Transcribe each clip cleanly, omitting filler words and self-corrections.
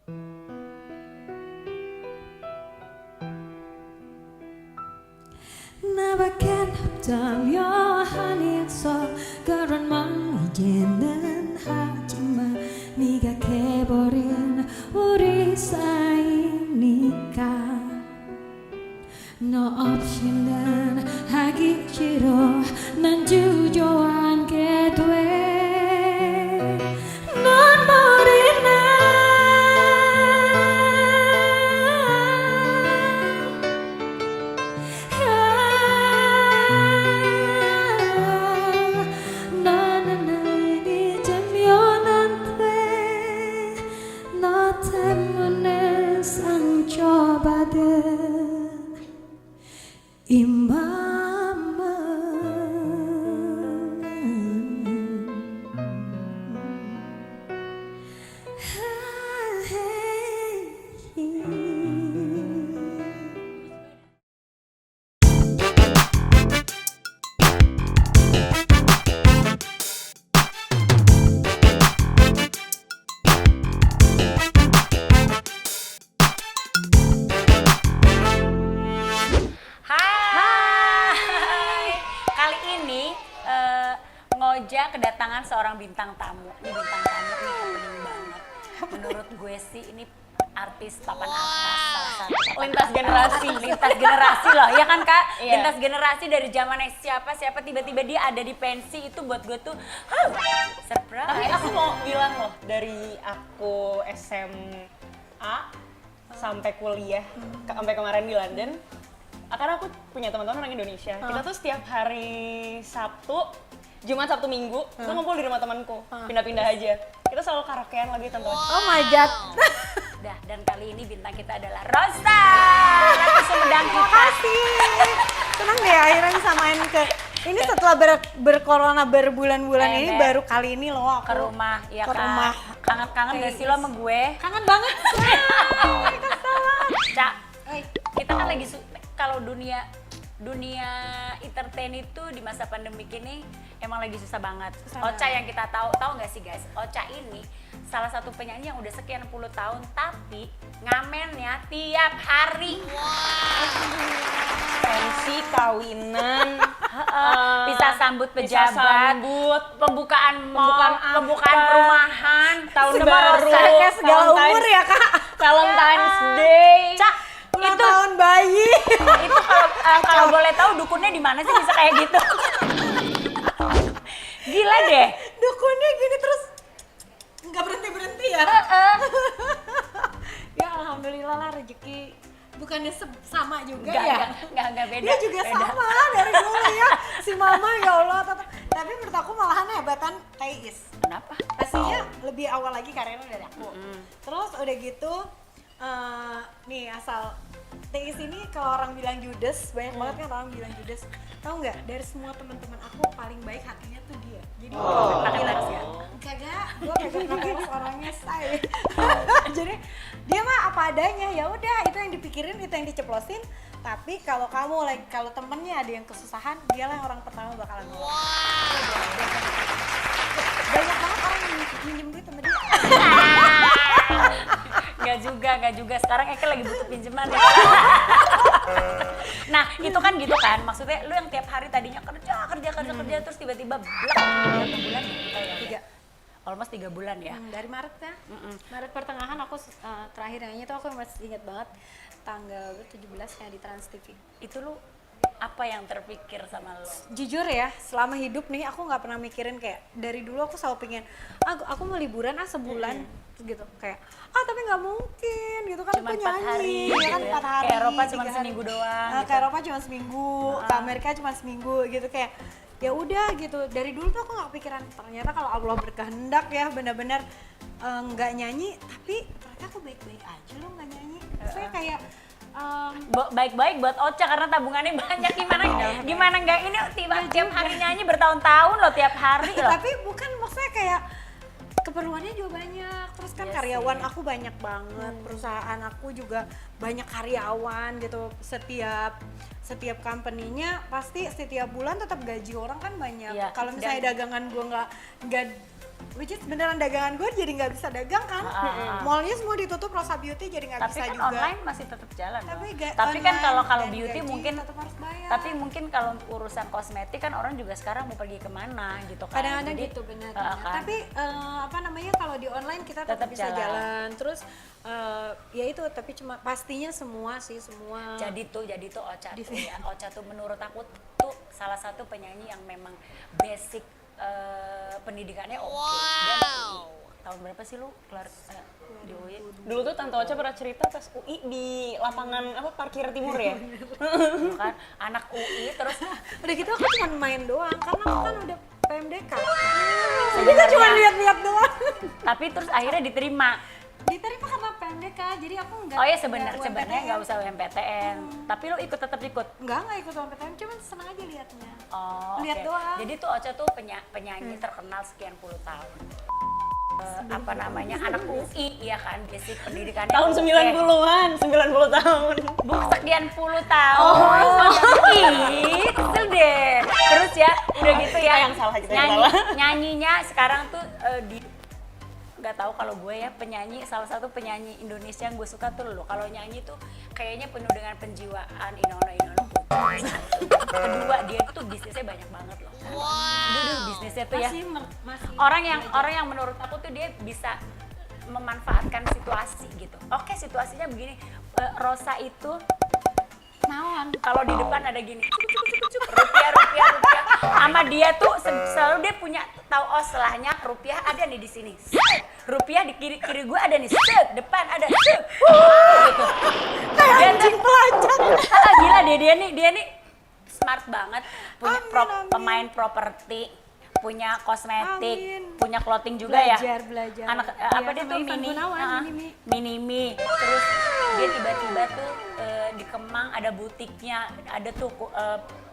나밖엔 없다며 아니었어 그런 말 이제는 하지마 네가 개버린 우리 사이니까 너 없이는 하기 싫어 난 주저앉게 돼 눈물이 나 나는 잊으면 안 돼 너 때문에 상처받은 이 Hai, kali ini Ngoja kedatangan seorang bintang tamu. Ini bintang tamu ini happening banget. Menurut gue sih ini artis papan atas, salah satu Lintas generasi. lintas generasi loh, ya kan Kak? Iya. Lintas generasi dari zamannya siapa tiba-tiba dia ada di pensi itu buat gue tuh, surprise. Tapi aku mau bilang loh, dari aku SMA sampai kuliah, sampai kemarin di London, karena aku punya teman-teman orang Indonesia. Kita tuh setiap hari Sabtu, Jumat, Sabtu, Minggu, tuh ngumpul di rumah temanku, pindah-pindah aja. Kita selalu karaokean lagi tante. Oh my god. Dah, dan kali ini bintang kita adalah Rosa, Ratu Sumedang kita. Makasih. Senang deh akhirnya bisa main ke ini setelah berkorona berbulan-bulan ini baru kali ini loh aku Ke rumah, ya ke kan? rumah. Kangen gak sih lo sama gue? Kangen banget. Cak, kita kan lagi kalau dunia entertain itu di masa pandemik ini emang lagi susah banget. Ocha yang kita tahu nggak sih guys? Ocha ini salah satu penyanyi yang udah sekian puluh tahun tapi ngamennya tiap hari. Pensi, kawinan, Bisa sambut pejabat, pembukaan mall, pembukaan perumahan, tahun baru, Kayak segala umur ya kak. Valentine's Day. Cak, Ulang itu tahun bayi. itu kalau boleh tahu dukunnya di mana sih bisa kayak gitu? Gila deh. Dukunnya gini terus nggak berhenti ya. Ya alhamdulillah lah rezeki bukannya sama juga ya. Enggak beda. Dia juga sama dari dulu ya si mama ya Allah. Tapi menurut aku malahan hebatan Thais. Kenapa? Pastinya lebih awal lagi karirnya dari aku. Terus udah gitu nih asal Thais ini kalau orang bilang judes, banyak banget kan orang bilang judes. Tahu nggak dari semua teman-teman aku paling baik hatinya tuh dia. Jadi Pakai terus ya? kagak, gue kagak terus orangnya say. Jadi dia mah apa adanya, ya udah itu yang dipikirin, itu yang diceplosin. Tapi kalau kamu kalau temennya ada yang kesusahan, dialah yang orang pertama bakalan nolong. Banyak banget orang yang minjem duit sama dia. Enggak juga. Sekarang Eke lagi butuh pinjaman ya. Nah, itu kan gitu kan. Maksudnya lu yang tiap hari tadinya kerja terus tiba-tiba blak berapa bulan kita ya? 3 bulan ya. Dari Maret ya. Maret pertengahan aku terakhir nyanyi itu aku masih ingat banget tanggal 17 yang di Trans TV. Itu lu apa yang terpikir sama lo? Jujur ya, selama hidup nih aku nggak pernah mikirin kayak dari dulu aku selalu pengen aku mau liburan sebulan gitu kayak tapi nggak mungkin gitu kan Cuman aku 4 hari nyanyi ya kan gitu 4 hari Ke Eropa cuma 3 hari. seminggu doang Ke gitu. Eropa cuma seminggu, ke Amerika cuma seminggu gitu kayak ya udah gitu. Dari dulu tuh aku nggak kepikiran ternyata kalau Allah berkehendak ya benar-benar nggak nyanyi tapi ternyata aku baik-baik aja loh nggak nyanyi. Saya kayak Baik-baik buat Ocha karena tabungannya banyak. Gimana nggak ini tiap hari nyanyi bertahun-tahun loh, tiap hari loh. tapi bukan maksudnya kayak keperluannya juga banyak, terus kan Iya karyawan sih. aku banyak banget, perusahaan aku juga banyak karyawan gitu, setiap company-nya pasti setiap bulan tetap gaji orang kan banyak. Iya, Kalau misalnya dagangan gua nggak which is beneran dagangan gue jadi nggak bisa dagang kan. Mallnya semua ditutup, Rosa Beauty jadi nggak bisa Tapi kan juga. online masih tetap jalan. Tapi dong. ga- Tapi kan online kalau dan beauty gaji mungkin tetap harus bayar. tapi mungkin kalau urusan kosmetik kan orang juga sekarang mau pergi kemana gitu kan. Kadang-kadang Jadi, gitu benar. kan. Tapi apa namanya kalau di online kita tetap Tetap bisa jalan. jalan. Terus ya itu tapi cuma pastinya semua. jadi tuh Ocha Di- tuh ya. Ocha tuh menurut aku tuh salah satu penyanyi yang memang basic pendidikannya oke. Dia anak UI. Tahun berapa sih lu kelar di UI? Dulu tuh Tante Ocha pernah cerita tes UI di lapangan apa parkir timur ya. Gitu kan anak UI terus udah gitu aku cuma main doang karena aku kan udah PMDK. Jadi kita cuma lihat-lihat doang. tapi terus akhirnya diterima. Diterima karena PMDK, jadi aku enggak. Oh ya UMPTN. sebenarnya nggak usah UMPTN. Tapi lu tetap ikut. Enggak ikut UMPTN, cuma senang aja liatnya. Oh, Lihat oke. doang. Jadi tuh Ocha tuh penyanyi terkenal sekian puluh tahun. Apa namanya anak UI ya kan basic pendidikannya Tahun oke. 90-an, 90 tahun. Sekian puluh tahun. Ih, kesel deh. Terus ya udah gitu ya yang salah, kita yang salah. nyanyinya sekarang tuh di nggak tahu kalau gue ya penyanyi salah satu penyanyi Indonesia yang gue suka tuh lo kalau nyanyi tuh kayaknya penuh dengan penjiwaan inono putri. Kedua dia tuh bisnisnya banyak banget loh. Wow. Bisnisnya tuh ya Masih orang yang menurut aku tuh dia bisa memanfaatkan situasi gitu. Oke situasinya begini Rosa itu naon. kalau di depan ada gini rupiah sama dia tuh selalu dia punya tahu oh selahnya rupiah ada nih di sini rupiah di kiri gue ada nih depan ada gitu dia Anjing pelacak. gila dia nih smart banget punya Amin. pemain properti punya kosmetik Amin. punya clothing juga ya Belajar. anak Iya, apa dia sama tuh Ivan mini Gunawan, mini terus dia tiba-tiba tuh di Kemang ada butiknya ada tuh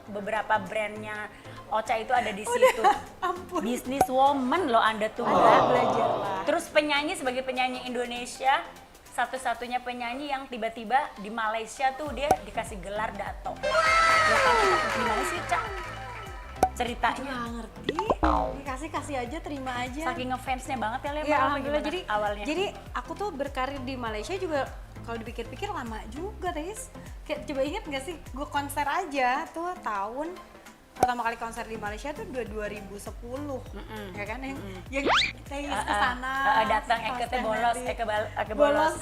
beberapa brandnya Ocha itu ada di situ ampun. business woman loh anda tuh belajar lah. terus penyanyi sebagai penyanyi Indonesia satu-satunya penyanyi yang tiba-tiba di Malaysia tuh dia dikasih gelar dato ya kan gimana sih Cak ceritanya Nggak ngerti. Dikasih aja, terima aja. saking ngefansnya banget ya Lea Ya apa alhamdulillah. gimana Jadi awalnya Jadi aku tuh berkarir di Malaysia juga kalau dipikir-pikir lama juga, Tis. Kayak coba inget nggak sih, gue konser aja tuh tahun pertama kali konser di Malaysia tuh 2010, ya kan yang Tis kesana. datang Eke bolos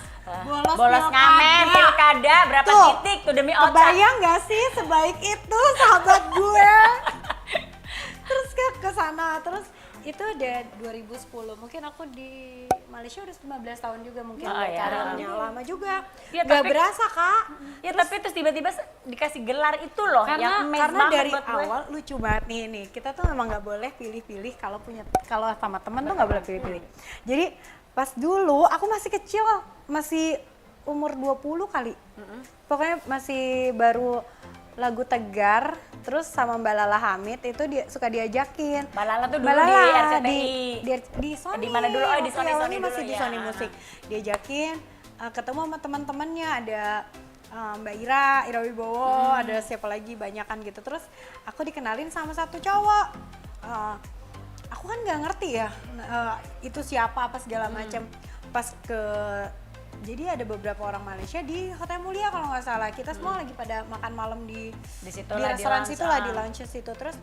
bolos bolos ngamen pilkada. pilkada berapa Tuh, titik tuh demi Ocha Kebayang nggak sih sebaik itu sahabat gue? Terus ke sana, terus itu udah 2010. Mungkin aku di Malaysia udah 15 tahun juga mungkin Oh, ya. karirnya lama juga. Ya, Gak tapi- berasa, Kak. ya tapi terus tiba-tiba dikasih gelar itu loh yang amazed Karena banget dari buat gue. awal lucu banget nih. Kita tuh memang nggak boleh pilih-pilih kalau sama temen tuh nggak boleh pilih-pilih. Jadi pas dulu aku masih kecil, masih umur 20 kali. Pokoknya masih baru lagu Tegar, terus sama Mbak Lala Hamid itu dia suka diajakin. Mbak Lala tuh dulu Mbak di Lala RCTI. di Sony. Di mana dulu? Oh, di Waktu Sony awalnya dulu masih di ya. Sony Musik. Diajakin ketemu sama teman-temannya, ada Mbak Ira Wibowo, ada siapa lagi banyakan gitu. Terus aku dikenalin sama satu cowok. Aku kan nggak ngerti ya itu siapa apa segala macam. Pas jadi ada beberapa orang Malaysia di Hotel Mulia kalau nggak salah. Kita semua lagi pada makan malam di situ di lah, restoran lounge, situ lah, di lounge situ. Terus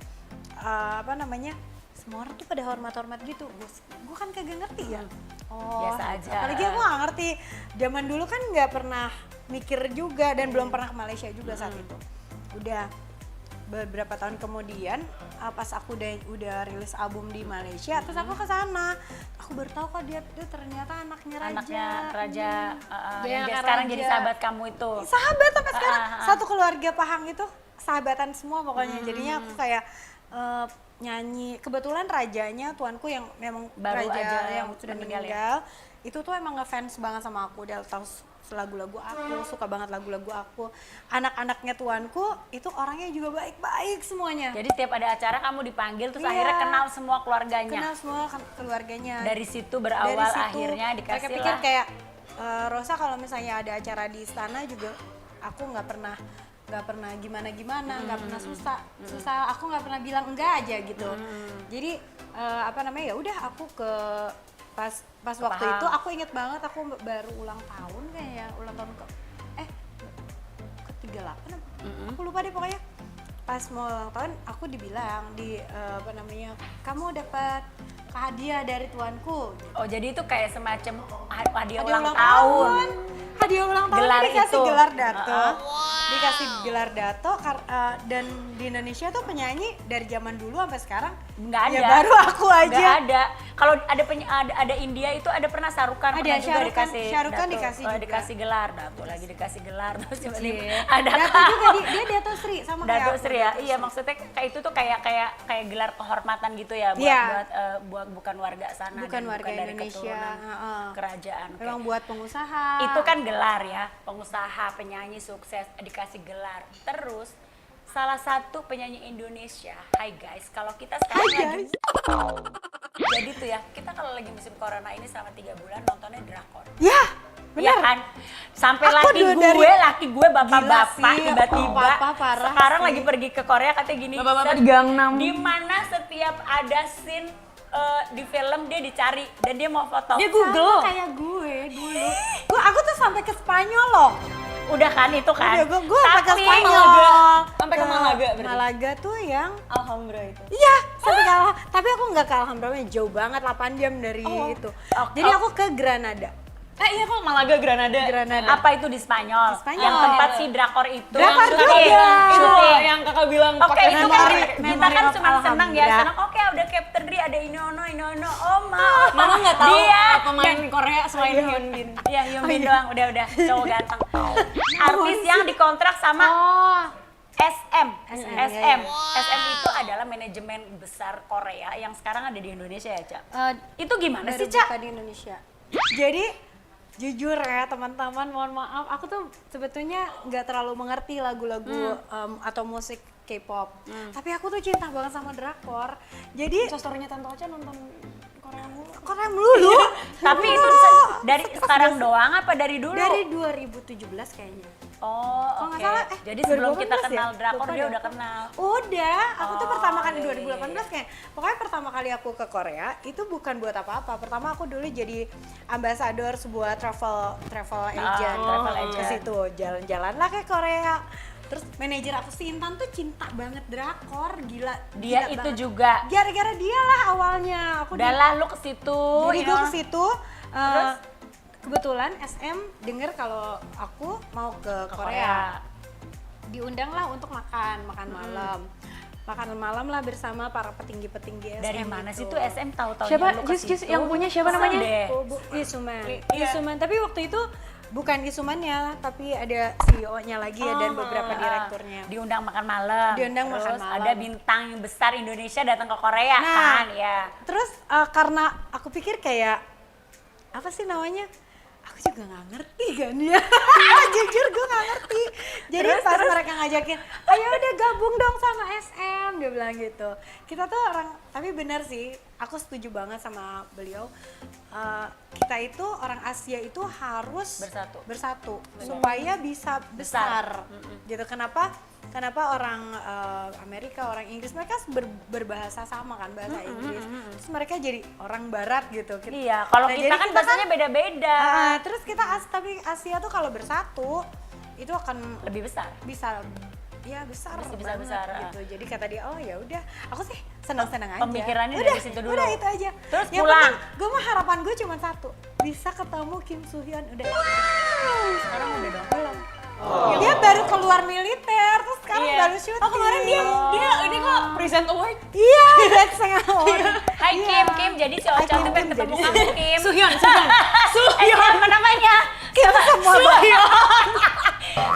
apa namanya, semua orang tuh pada hormat-hormat gitu. Gue kan kagak ngerti ya. Oh, Biasa aja. apalagi aku nggak ngerti. Zaman dulu kan nggak pernah mikir juga dan belum pernah ke Malaysia juga saat itu. Udah beberapa tahun kemudian pas aku udah rilis album di Malaysia, terus aku ke sana. Aku baru tahu kok dia ternyata anaknya Raja Dia yang anak sekarang Raja. jadi sahabat kamu itu. Sahabat sampai sekarang. Satu keluarga Pahang itu sahabatan semua pokoknya. Jadinya aku kayak nyanyi. Kebetulan rajanya tuanku yang memang Baru raja aja yang sudah meninggal meninggal, itu tuh emang ngefans banget sama aku. Dia tahu lagu-lagu aku, suka banget lagu-lagu aku. Anak-anaknya tuanku itu orangnya juga baik-baik semuanya. Jadi setiap ada acara kamu dipanggil terus Iya. akhirnya kenal semua keluarganya. Kenal semua keluarganya. Dari situ berawal Dari situ, akhirnya mereka dikasih pikir lah. kayak Rosa kalau misalnya ada acara di istana juga aku nggak pernah gimana nggak pernah susah aku nggak pernah bilang enggak aja gitu. Jadi apa namanya, ya udah aku ke pas waktu Pahang. itu aku inget banget aku baru ulang tahun kayaknya, ulang tahun ke 38 apa? Aku lupa deh pokoknya. Pas mau ulang tahun aku dibilang apa namanya, kamu dapat hadiah dari tuanku. Oh jadi itu kayak semacam hadiah Hadiah ulang tahun. Hadiah ulang tahun Gelar dikasih itu. gelar dato. Dikasih gelar dato dan di Indonesia tuh penyanyi dari zaman dulu sampai sekarang Nggak ada. ya baru aku aja. Nggak ada. Kalau ada India itu ada pernah Sarukan Ada, pernah juga Shah Rukh Khan- dikasih Shah Rukh Khan dato. dikasih Oh, juga. dikasih gelar dato lagi dikasih gelar terus tiba-tiba Cie. ada Dato juga dia Dato Sri sama kayak Dato aku, Sri ya. Dato Iya Sri. maksudnya kayak itu tuh kayak gelar kehormatan gitu ya buat Iya. buat bukan warga sana Bukan dan warga bukan dari Indonesia, keturunan heeh. kerajaan. Oke. Memang buat pengusaha. Itu kan gelar ya, pengusaha, penyanyi sukses dikasih gelar. Terus salah satu penyanyi Indonesia, hai guys, kalau kita sekarang Hai, lagi guys. jadi tuh ya, kita kalau lagi musim corona ini selama 3 bulan nontonnya drakor. Ya, Iya benar. kan? Sampai Aku laki dari- gue bapak-bapak Gila sih, tiba-tiba bapak-bapak parah sekarang sih. lagi pergi ke Korea katanya gini. Bapak-bapak "Set, di Gangnam." Di mana setiap ada scene di film dia dicari dan dia mau foto. Dia Google. Sama kayak gue dulu. Aku tuh sampai ke Spanyol loh. Udah kan itu kan. Udah, gue sampai ke Tapi Spanyol. Sampai ke Malaga berarti? Malaga tuh yang Alhambra itu. iya, sampai ke tapi aku nggak ke Alhambra, jauh banget 8 jam dari itu. Jadi aku ke Granada. Iya kok Malaga, Granada. Granada. apa itu di Spanyol? Di Spanyol. Yang tempat si drakor itu. Drakor syuting. juga. Itu Syuting. yang kakak bilang Oke, pakai itu kan memori- kita memori kan of cuma senang ya, Alhambra. senang. Oke, udah Captain Ri, ada Inono, Oma. Mama nggak tahu Dia pemain Korea selain Hyun Bin. Iya, Hyun Bin doang, udah cowok ganteng. Artis yang dikontrak sama Oh, SM. SM, SM. iya, SM itu adalah manajemen besar Korea yang sekarang ada di Indonesia ya, Cak. Itu gimana baru sih, Cak? buka di Indonesia. Jadi jujur ya teman-teman, mohon maaf, aku tuh sebetulnya nggak terlalu mengerti lagu-lagu atau musik K-pop. Tapi aku tuh cinta banget sama drakor. Jadi Story-nya Tante Ocha nonton Korea mulu. Korea melulu. Tapi itu dari sekarang doang apa dari dulu? Dari 2017 kayaknya. Oh, Kalau oke. nggak salah, Jadi sebelum kita 2018 kenal ya? drakor Lupa dia deh udah aku. kenal. Udah, aku tuh pertama kali iya, 2018 kayak. Pokoknya pertama kali aku ke Korea itu bukan buat apa-apa. Pertama aku dulu jadi ambasador sebuah travel agent. travel Ke agent. situ jalan-jalan lah ke Korea. Terus manajer aku si Intan tuh cinta banget drakor, gila. Dia gila itu banget. juga. Gara-gara dia lah awalnya. Aku Udah lah lu ke situ. jadi ya. gue ke situ. Terus? Kebetulan SM denger kalau aku mau ke Korea. Diundang lah untuk makan malam. Makan malam lah bersama para petinggi-petinggi SM. Dari mana itu. sih tuh SM tahu-tahu Siapa? lu ke Jus situ? yang punya siapa Kesel namanya? deh. Isuman. Iya. Isuman. Tapi waktu itu bukan Isumannya, tapi ada CEO-nya lagi ya dan beberapa direkturnya. Diundang makan malam. Diundang makan Terus malam. ada bintang yang besar Indonesia datang ke Korea Nah, kan, ya. Terus karena aku pikir kayak apa sih namanya? Aku juga nggak ngerti kan ya. Jujur gue nggak ngerti. Jadi pas mereka ngajakin, ayo udah gabung dong sama SM, dia bilang gitu. Kita tuh orang, tapi benar sih, aku setuju banget sama beliau. Kita itu orang Asia itu harus bersatu supaya bisa besar. Gitu. Kenapa orang Amerika, orang Inggris mereka berbahasa sama kan, bahasa Inggris. Terus mereka jadi orang Barat gitu. Iya, kalau Nah, kita jadi kan bahasanya beda-beda. Terus kita tapi Asia tuh kalau bersatu itu akan Lebih besar. bisa ya besar Bisa banget besar, gitu. Jadi kata dia, oh ya udah, aku sih senang-senang aja. Pemikirannya udah, dari situ dulu. Udah itu aja. Terus yang pulang. gue mah harapan gue cuma satu, bisa ketemu Kim Soo Hyun. Udah. Sekarang udah dong. Belum. Dia baru keluar militer, terus sekarang Iya. baru syuting. Oh kemarin dia ini kok present award. Iya, that's setengah orang. Hai Iya. Kim, jadi si Hai, Ocha Kim, tuh pengen Kim, ketemu jadi kamu Kim. Suhyun. Siapa namanya? Kim semua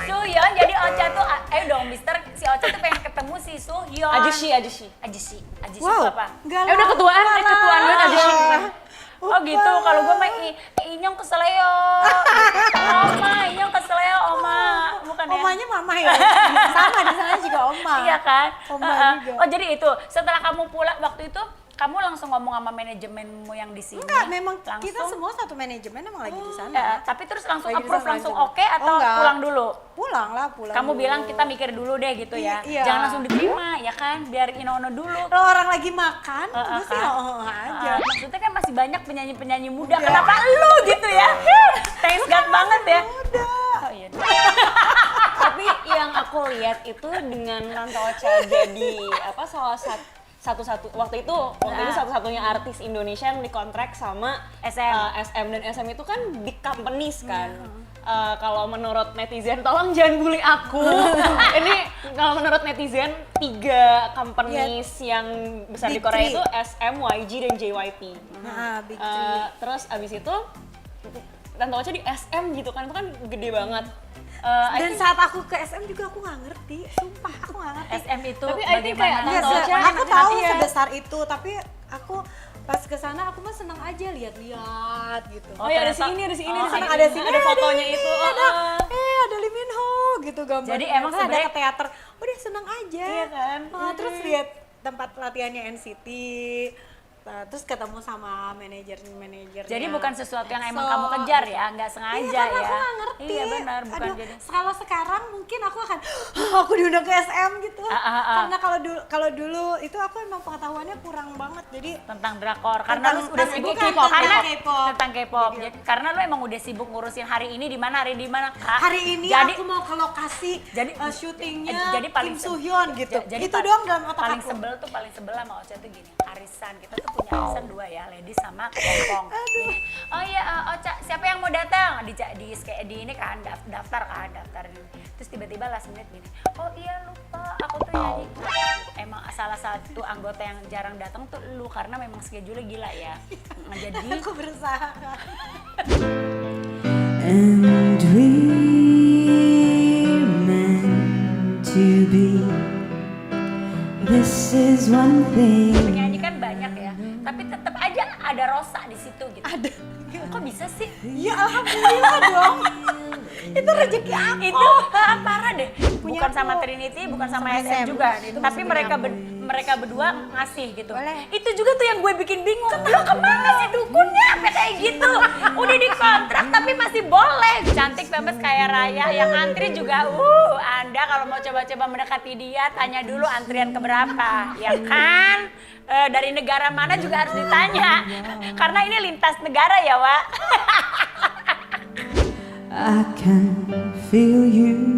Suhyun, jadi Ocha tuh, ayo dong mister, si Ocha tuh pengen ketemu si Suhyun. Ajushi. Ajushi itu apa? Enggak Udah ketuaan banget Ajushi. Oh gitu, kalau gue mah Inyong keseleo. Oma, Inyong keseleo, Oma. Bukan ya? Omanya mama ya. Sama di sana juga oma. Iya kan? Oma juga. Oh jadi itu, setelah kamu pulang waktu itu kamu langsung ngomong sama manajemenmu yang di sini? Enggak, memang langsung? kita semua satu manajemen emang lagi di sana. Tapi terus langsung Lagi di approve sana langsung aja. oke atau enggak. pulang dulu? Pulang lah, pulang. Kamu dulu. bilang kita mikir dulu deh gitu ya. Iya. Jangan langsung diterima ya kan, biar ino-ino dulu. Kalau orang lagi makan, gue sih kan? aja. Maksudnya kan masih banyak penyanyi-penyanyi muda, kenapa lu gitu ya? Thanks God banget ya. Udah. Oh iya. Tapi yang aku lihat itu dengan Tante Ocha jadi apa salah satu waktu itu satu-satunya artis Indonesia yang dikontrak sama SM dan SM itu kan big companies kan. Kalau menurut netizen, tolong jangan bully aku. Ini kalau menurut netizen 3 companies yang besar di Big Korea three. itu SM, YG dan JYP. Nah, big three. Terus abis itu Tante Ocha di SM gitu kan, itu kan gede banget. Dan saat aku ke SM juga aku nggak ngerti, sumpah aku nggak ngerti. SM itu Tapi I think kayak bagaimana? Tante Iya, Ocha, aku tahu iya. sebesar itu, tapi aku pas ke sana aku mah seneng aja lihat-lihat gitu. Oh ya ada ternyata- sini, ada sini, Oh, ada sini. ada sini, ada fotonya ini, itu. ada Lee Min Ho gitu gambar. Jadi emang ada sebenarnya- ke teater, udah seneng aja. Iya kan? Terus lihat tempat latihannya NCT. Nah, terus ketemu sama manajernya. Jadi bukan sesuatu yang emang So, kamu kejar ya, nggak sengaja iya, karena ya. aku nggak ngerti. Iya benar, bukan Aduh, jadi. kalau sekarang mungkin aku akan aku diundang ke SM gitu. Karena kalau dulu itu aku emang pengetahuannya kurang banget. Jadi Tentang drakor karena lu udah sibuk bukan, K-pop karena K-pop. tentang K-pop. Jadi, karena lu emang udah sibuk ngurusin hari ini di mana Kak. hari ini jadi aku mau ke lokasi jadi syutingnya jadi paling Kim Soo Hyun gitu. Jadi Itu doang dalam otak paling aku. paling sebel sama Ocha tuh gini, arisan kita tuh punya arisan 2 ya, ladies sama kepompong. Gini, oh iya Ocha, siapa yang mau datang? Di ini kan daftar ini. Terus tiba-tiba last minute gini, oh iya lupa aku tuh nyanyi. Emang salah satu anggota yang jarang datang tuh lu karena memang schedule-nya gila ya. Jadi Aku berusaha. And we're meant to be. This is one thing. penyanyi kan banyak ya, tapi tetap aja ada Rosa di situ gitu. Ada. Kok bisa sih? Ya alhamdulillah dong. Itu rezeki aku. Itu parah deh. Bukan aku. sama Trinity, bukan sama Sama SM SM. juga. Itu Tapi masih mereka berdua ngasih gitu. Boleh. Itu juga tuh yang gue bikin bingung. Lu kemana sih dukunnya sampai kayak gitu? Udah dikontrak tapi masih boleh. Cantik banget kayak Raya yang antri juga. Anda kalau mau coba-coba mendekati dia tanya dulu antrian keberapa, ya kan? Dari negara mana juga harus ditanya. Karena ini lintas negara ya, Wak. I can feel you